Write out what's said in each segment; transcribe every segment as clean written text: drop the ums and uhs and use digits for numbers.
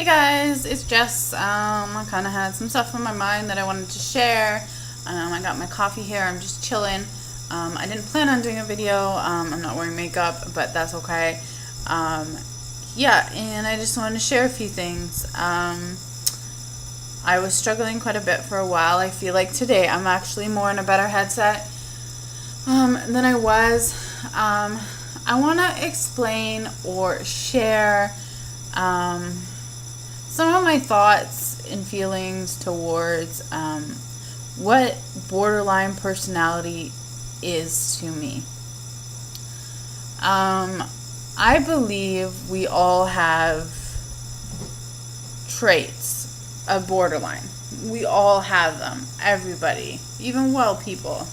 Hey guys, it's Jess. I kind of had some stuff on my mind that I wanted to share. I got my coffee here. I'm just chilling. I didn't plan on doing a video. I'm not wearing makeup, but that's okay. Yeah, and I just wanted to share a few things. I was struggling quite a bit for a while. I feel like today I'm actually more in a better headset than I was. I want to explain or share some of my thoughts and feelings towards what borderline personality is to me. I believe we all have traits of borderline. We all have them, everybody, even well people.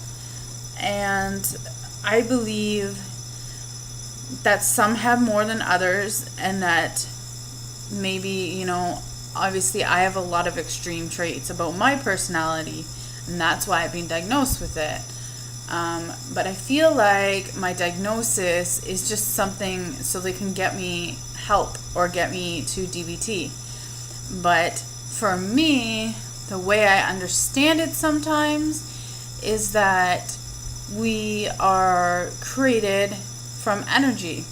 And I believe that some have more than others, and that maybe, obviously I have a lot of extreme traits about my personality, and that's why I've been diagnosed with it. But I feel like my diagnosis is just something so they can get me help or get me to DBT. But for me, the way I understand it sometimes is that we are created from energy,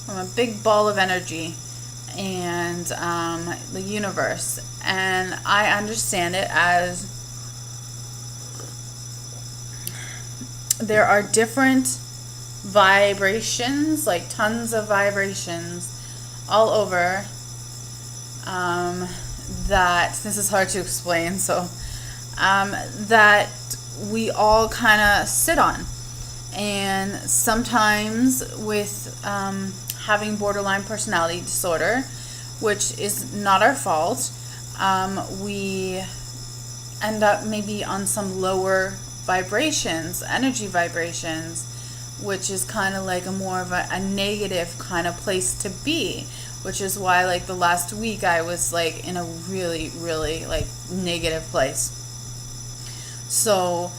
from a big ball of energy, and the universe. And I understand it as there are different vibrations, like tons of vibrations all over, that this is hard to explain, so that we all kind of sit on. And sometimes with having borderline personality disorder, which is not our fault, we end up maybe on some lower vibrations, energy vibrations, which is kind of like a more of a negative kind of place to be, which is why like the last week I was like in a really, really like negative place. So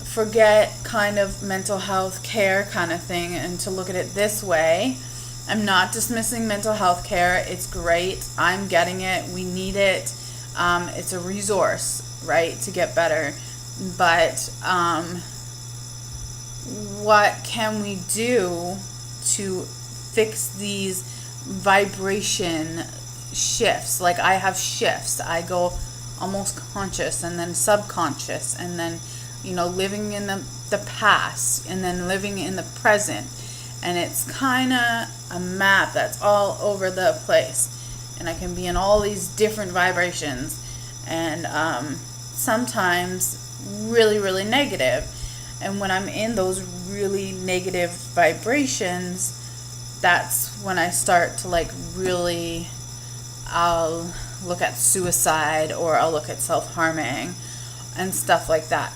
forget kind of mental health care kind of thing, and to look at it this way. I'm not dismissing mental health care. It's great. I'm getting it. We need it. It's a resource, right, to get better. But what can we do to fix these vibration shifts? Like I have shifts. I go almost conscious and then subconscious, and then living in the past and then living in the present, and it's kind of a map that's all over the place, and I can be in all these different vibrations, and sometimes really, really negative. And when I'm in those really negative vibrations, that's when I start to like really, I'll look at suicide, or I'll look at self-harming and stuff like that,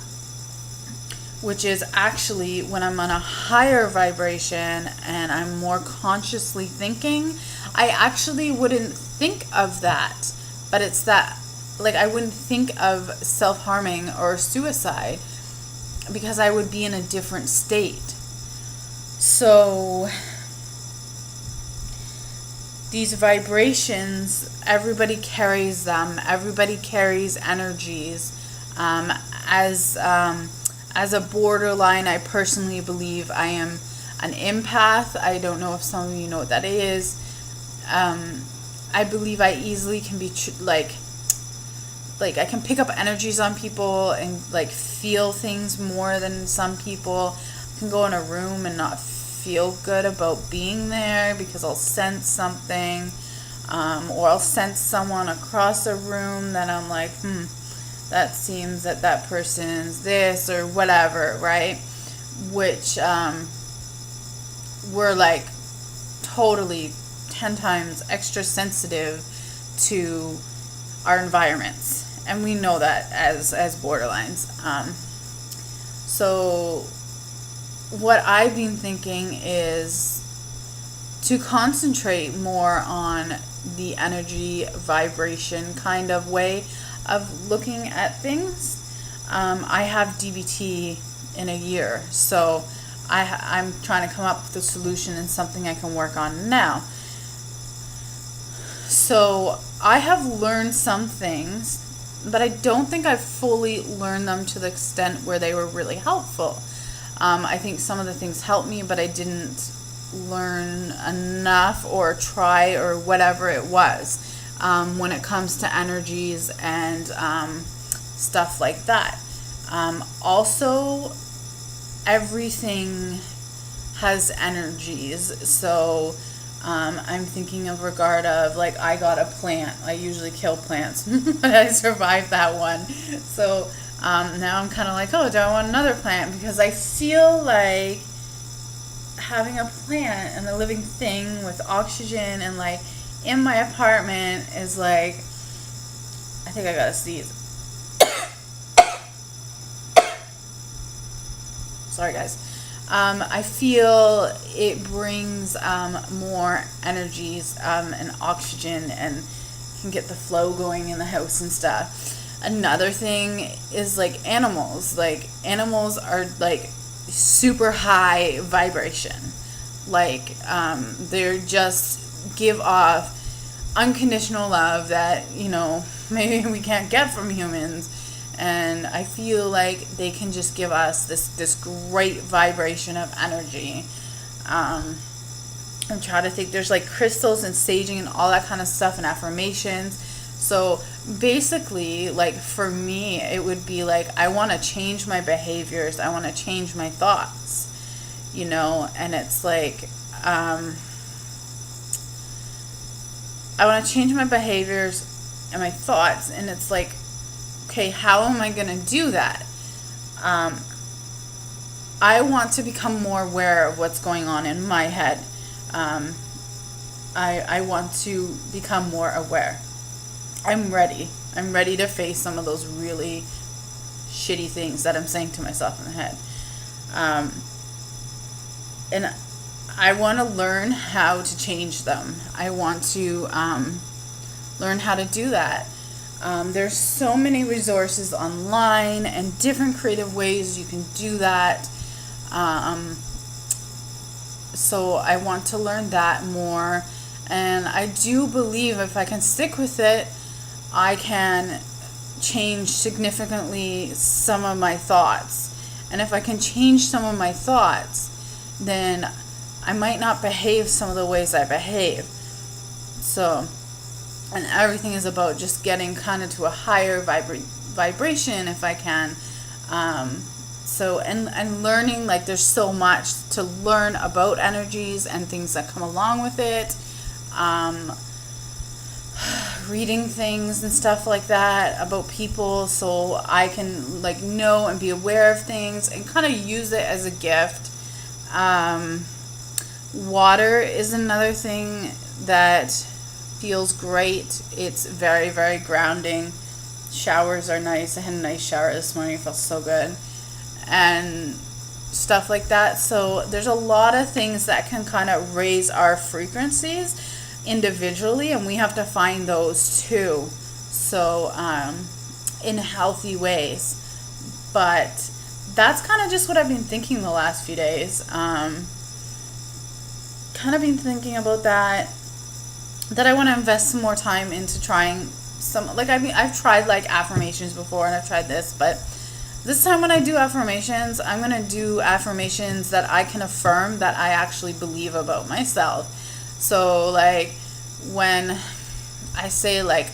which is actually when I'm on a higher vibration and I'm more consciously thinking. I actually wouldn't think of that, but it's that, like, I wouldn't think of self-harming or suicide because I would be in a different state. So these vibrations, everybody carries them. Everybody carries energies. As a borderline, I personally believe I am an empath. I don't know if some of you know what that is. I believe I easily can be like I can pick up energies on people and like feel things more than some people. I can go in a room and not feel good about being there because I'll sense something, or I'll sense someone across a room that I'm like, that seems that person's this or whatever, right? Which we're like totally 10 times extra sensitive to our environments, and we know that as borderlines. So what I've been thinking is to concentrate more on the energy vibration kind of way of looking at things. I have DBT in a year, so I'm trying to come up with a solution and something I can work on now. So I have learned some things, but I don't think I've fully learned them to the extent where they were really helpful. I think some of the things helped me, but I didn't learn enough or try or whatever it was when it comes to energies and stuff like that. Also, everything has energies. So I'm thinking of regard of, like, I got a plant. I usually kill plants, but I survived that one. So now I'm kind of like, oh, do I want another plant? Because I feel like having a plant and a living thing with oxygen and, like, in my apartment is like, I think I gotta sneeze. Sorry, guys. I feel it brings more energies and oxygen and can get the flow going in the house and stuff. Another thing is, like, animals. Like, animals are, like, super high vibration. Like, they're just give off unconditional love that, you know, maybe we can't get from humans. And I feel like they can just give us this great vibration of energy. I'm trying to think. There's, like, crystals and saging and all that kind of stuff and affirmations. So basically, like, for me, it would be like, I want to change my behaviors. I want to change my thoughts, you know, and it's like, I want to change my behaviors and my thoughts. And it's like, okay, how am I going to do that? I want to become more aware of what's going on in my head. I want to become more aware. I'm ready. I'm ready to face some of those really shitty things that I'm saying to myself in the head. And I want to learn how to change them. I want to learn how to do that. There's so many resources online and different creative ways you can do that. So I want to learn that more. And I do believe if I can stick with it, I can change significantly some of my thoughts. And if I can change some of my thoughts, then I might not behave some of the ways I behave. So, and everything is about just getting kind of to a higher vibration if I can. So, and learning, like, there's so much to learn about energies and things that come along with it. Reading things and stuff like that about people, so I can, like, know and be aware of things and kind of use it as a gift. Water is another thing that feels great. It's very, very grounding. Showers are nice. I had a nice shower this morning. It felt so good. And stuff like that. So there's a lot of things that can kind of raise our frequencies individually, and we have to find those too. So in healthy ways. But that's kind of just what I've been thinking the last few days. Kind of been thinking about that I want to invest some more time into trying some, like, I mean, I've tried, like, affirmations before, and I've tried this, but this time when I do affirmations, I'm going to do affirmations that I can affirm that I actually believe about myself. So, like, when I say, like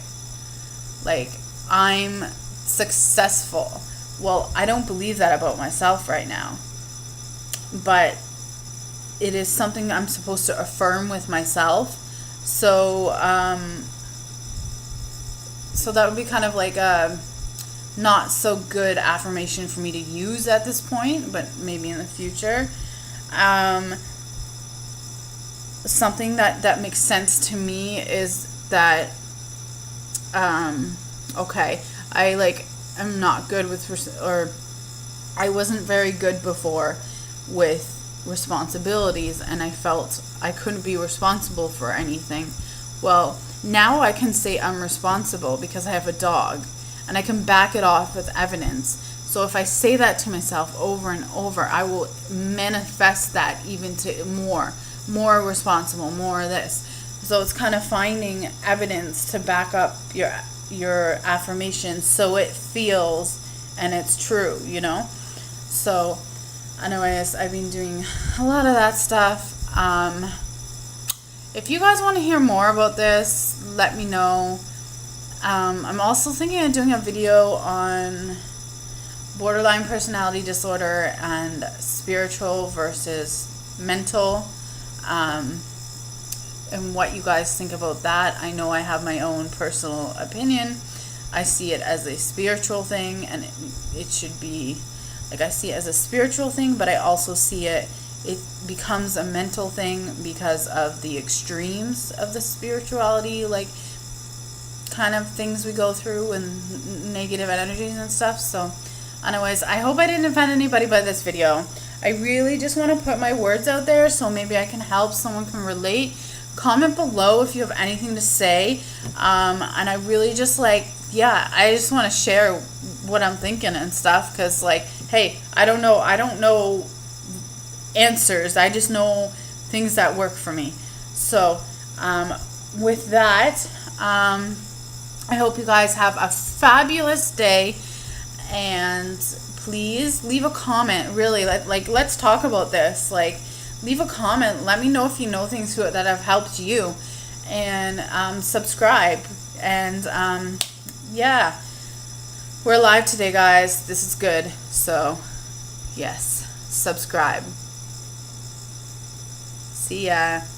I'm successful, well, I don't believe that about myself right now, but it is something I'm supposed to affirm with myself. So, so that would be kind of like a not so good affirmation for me to use at this point, but maybe in the future. Something that makes sense to me is that, okay, I'm not good with, or I wasn't very good before with responsibilities, and I felt I couldn't be responsible for anything. Well, now I can say I'm responsible because I have a dog, and I can back it off with evidence. So if I say that to myself over and over, I will manifest that even to more responsible, more of this. So it's kind of finding evidence to back up your affirmations so it feels and it's true, you know? So anyways, I've been doing a lot of that stuff. If you guys want to hear more about this, let me know. I'm also thinking of doing a video on borderline personality disorder and spiritual versus mental, and what you guys think about that. I know I have my own personal opinion. I see it as a spiritual thing, and it should be, like, I see it as a spiritual thing, but I also see it becomes a mental thing because of the extremes of the spirituality, like, kind of things we go through and negative energies and stuff. So anyways, I hope I didn't offend anybody by this video. I really just want to put my words out there so maybe I can help, someone can relate. Comment below if you have anything to say. And I really just I just want to share what I'm thinking and stuff, because hey, I don't know answers. I just know things that work for me. So with that, I hope you guys have a fabulous day, and please leave a comment. Really, let's talk about this. Leave a comment. Let me know if you know things that have helped you, and subscribe. And yeah, we're live today, guys. This is good. So yes, subscribe. See ya.